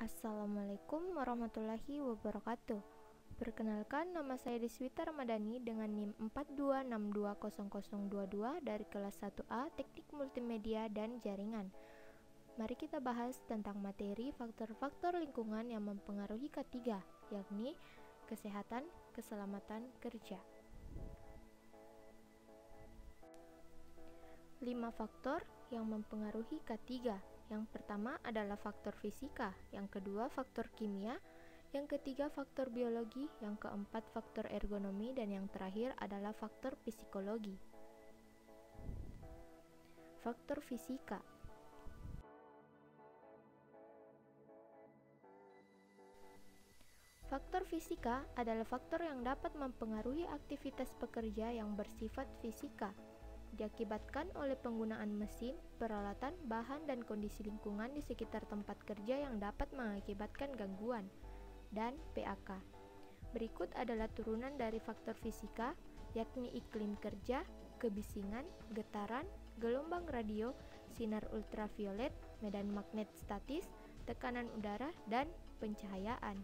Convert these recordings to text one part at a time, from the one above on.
Assalamualaikum warahmatullahi wabarakatuh. Perkenalkan, nama saya Deswita Ramadhani dengan NIM 42620022 dari kelas 1A Teknik Multimedia dan Jaringan. Mari kita bahas tentang materi faktor-faktor lingkungan yang mempengaruhi K3, yakni kesehatan, keselamatan kerja. 5 faktor yang mempengaruhi K3. Yang pertama adalah faktor fisika, yang kedua faktor kimia, yang ketiga faktor biologi, yang keempat faktor ergonomi, dan yang terakhir adalah faktor psikologi. Faktor fisika. Faktor fisika adalah faktor yang dapat mempengaruhi aktivitas pekerja yang bersifat fisika, diakibatkan oleh penggunaan mesin, peralatan, bahan, dan kondisi lingkungan di sekitar tempat kerja yang dapat mengakibatkan gangguan, dan PAK. Berikut adalah turunan dari faktor fisika, yakni iklim kerja, kebisingan, getaran, gelombang radio, sinar ultraviolet, medan magnet statis, tekanan udara, dan pencahayaan.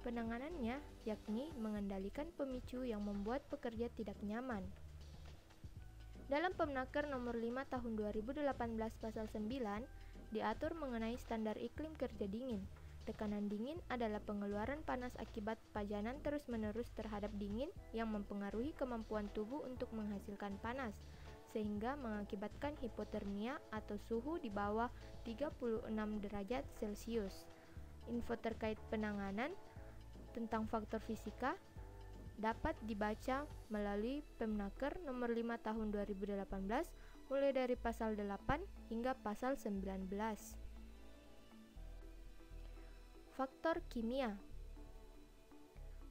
Penanganannya yakni mengendalikan pemicu yang membuat pekerja tidak nyaman. Dalam Permenaker nomor 5 tahun 2018 pasal 9 diatur mengenai standar iklim kerja dingin. Tekanan dingin adalah pengeluaran panas akibat pajanan terus-menerus terhadap dingin yang mempengaruhi kemampuan tubuh untuk menghasilkan panas, sehingga mengakibatkan hipotermia atau suhu di bawah 36 derajat Celcius. Info terkait penanganan tentang faktor fisika dapat dibaca melalui Permenaker nomor 5 tahun 2018 mulai dari pasal 8 hingga pasal 19. Faktor kimia.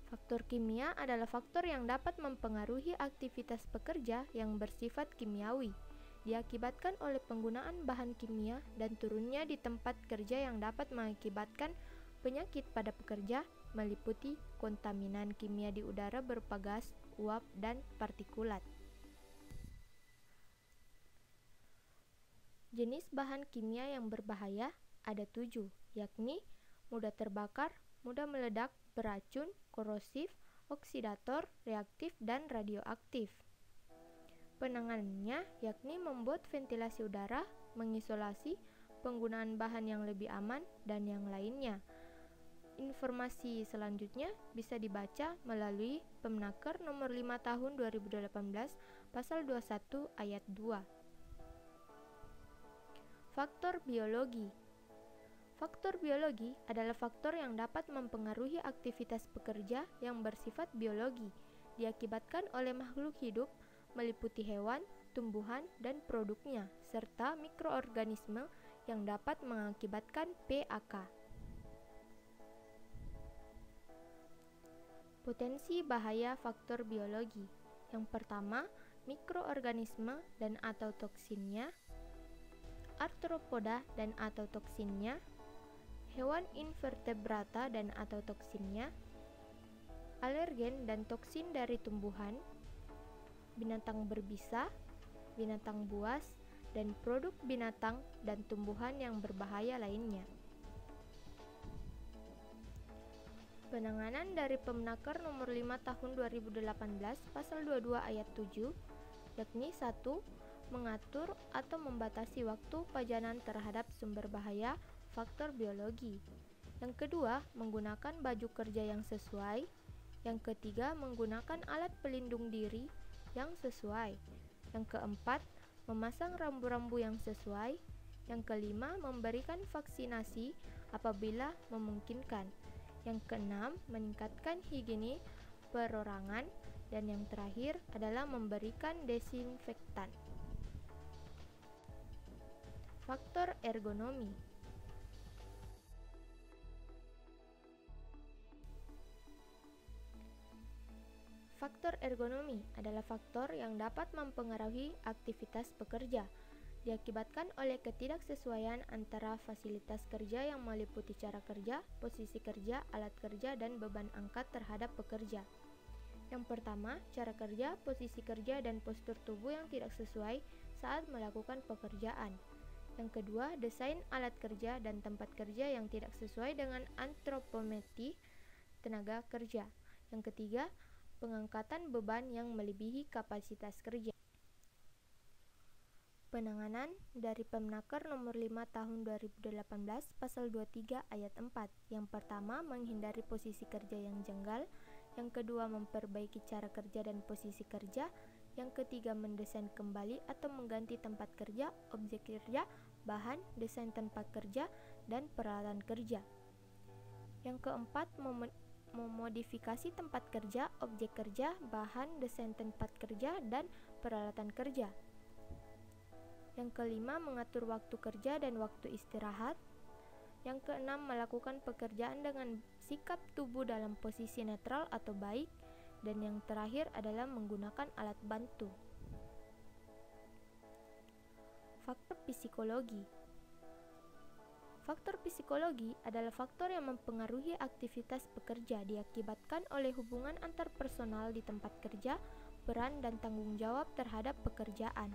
Faktor kimia adalah faktor yang dapat mempengaruhi aktivitas pekerja yang bersifat kimiawi, diakibatkan oleh penggunaan bahan kimia dan turunnya di tempat kerja yang dapat mengakibatkan penyakit pada pekerja, meliputi kontaminan kimia di udara berupa gas, uap, dan partikulat. Jenis bahan kimia yang berbahaya ada 7, yakni mudah terbakar, mudah meledak, beracun, korosif, oksidator, reaktif, dan radioaktif. Penanganannya yakni membuat ventilasi udara, mengisolasi, penggunaan bahan yang lebih aman, dan yang lainnya. Informasi selanjutnya bisa dibaca melalui Permenaker nomor 5 tahun 2018 pasal 21 ayat 2. Faktor biologi. Faktor biologi adalah faktor yang dapat mempengaruhi aktivitas pekerja yang bersifat biologi, diakibatkan oleh makhluk hidup, meliputi hewan, tumbuhan, dan produknya, serta mikroorganisme yang dapat mengakibatkan PAK. Potensi bahaya faktor biologi. Yang pertama, mikroorganisme dan atau toksinnya, arthropoda dan atau toksinnya, hewan invertebrata dan atau toksinnya, alergen dan toksin dari tumbuhan, binatang berbisa, binatang buas, dan produk binatang dan tumbuhan yang berbahaya lainnya. Penanganan dari Permenaker nomor 5 tahun 2018 pasal 22 ayat 7 yakni 1. Mengatur atau membatasi waktu pajanan terhadap sumber bahaya faktor biologi. Yang kedua, menggunakan baju kerja yang sesuai. Yang ketiga, menggunakan alat pelindung diri yang sesuai. Yang keempat, memasang rambu-rambu yang sesuai. Yang kelima, memberikan vaksinasi apabila memungkinkan. Yang keenam, meningkatkan higiene perorangan, dan yang terakhir adalah memberikan desinfektan. Faktor ergonomi. Faktor ergonomi adalah faktor yang dapat mempengaruhi aktivitas pekerja, diakibatkan oleh ketidaksesuaian antara fasilitas kerja yang meliputi cara kerja, posisi kerja, alat kerja, dan beban angkat terhadap pekerja. Yang pertama, cara kerja, posisi kerja, dan postur tubuh yang tidak sesuai saat melakukan pekerjaan. Yang kedua, desain alat kerja dan tempat kerja yang tidak sesuai dengan antropometri tenaga kerja. Yang ketiga, pengangkatan beban yang melebihi kapasitas kerja. Penanganan dari Permenaker Nomor 5 Tahun 2018 Pasal 23 Ayat 4. Yang pertama, menghindari posisi kerja yang janggal. Yang kedua, memperbaiki cara kerja dan posisi kerja. Yang ketiga, mendesain kembali atau mengganti tempat kerja, objek kerja, bahan, desain tempat kerja, dan peralatan kerja. Yang keempat, memodifikasi tempat kerja, objek kerja, bahan, desain tempat kerja, dan peralatan kerja. Yang kelima, mengatur waktu kerja dan waktu istirahat. Yang keenam, melakukan pekerjaan dengan sikap tubuh dalam posisi netral atau baik. Dan yang terakhir adalah menggunakan alat bantu. Faktor psikologi. Faktor psikologi adalah faktor yang mempengaruhi aktivitas pekerja diakibatkan oleh hubungan antar personal di tempat kerja, peran dan tanggung jawab terhadap pekerjaan.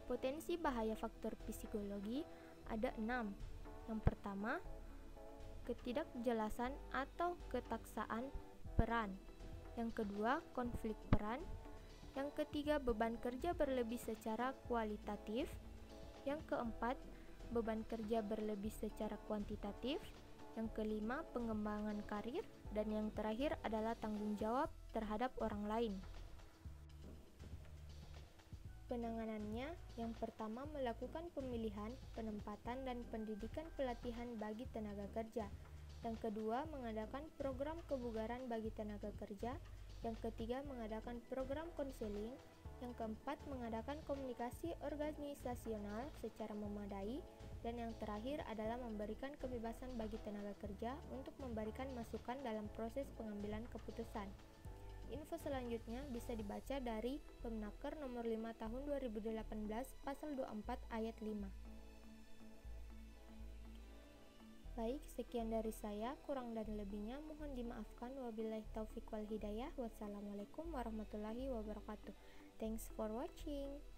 Potensi bahaya faktor psikologi ada 6. Yang pertama, ketidakjelasan atau ketaksaan peran. Yang kedua, konflik peran. Yang ketiga, beban kerja berlebih secara kualitatif. Yang keempat, beban kerja berlebih secara kuantitatif. Yang kelima, pengembangan karir. Dan yang terakhir adalah tanggung jawab terhadap orang lain. Penanganannya, yang pertama melakukan pemilihan, penempatan, dan pendidikan pelatihan bagi tenaga kerja. Yang kedua, mengadakan program kebugaran bagi tenaga kerja. Yang ketiga, mengadakan program konseling. Yang keempat, mengadakan komunikasi organisasional secara memadai. Dan yang terakhir adalah memberikan kebebasan bagi tenaga kerja untuk memberikan masukan dalam proses pengambilan keputusan. Info selanjutnya bisa dibaca dari Permenaker Nomor 5 Tahun 2018 Pasal 24 Ayat 5. Baik, sekian dari saya, kurang dan lebihnya mohon dimaafkan. Wabillahi taufiq wal hidayah. Wassalamualaikum warahmatullahi wabarakatuh. Thanks for watching.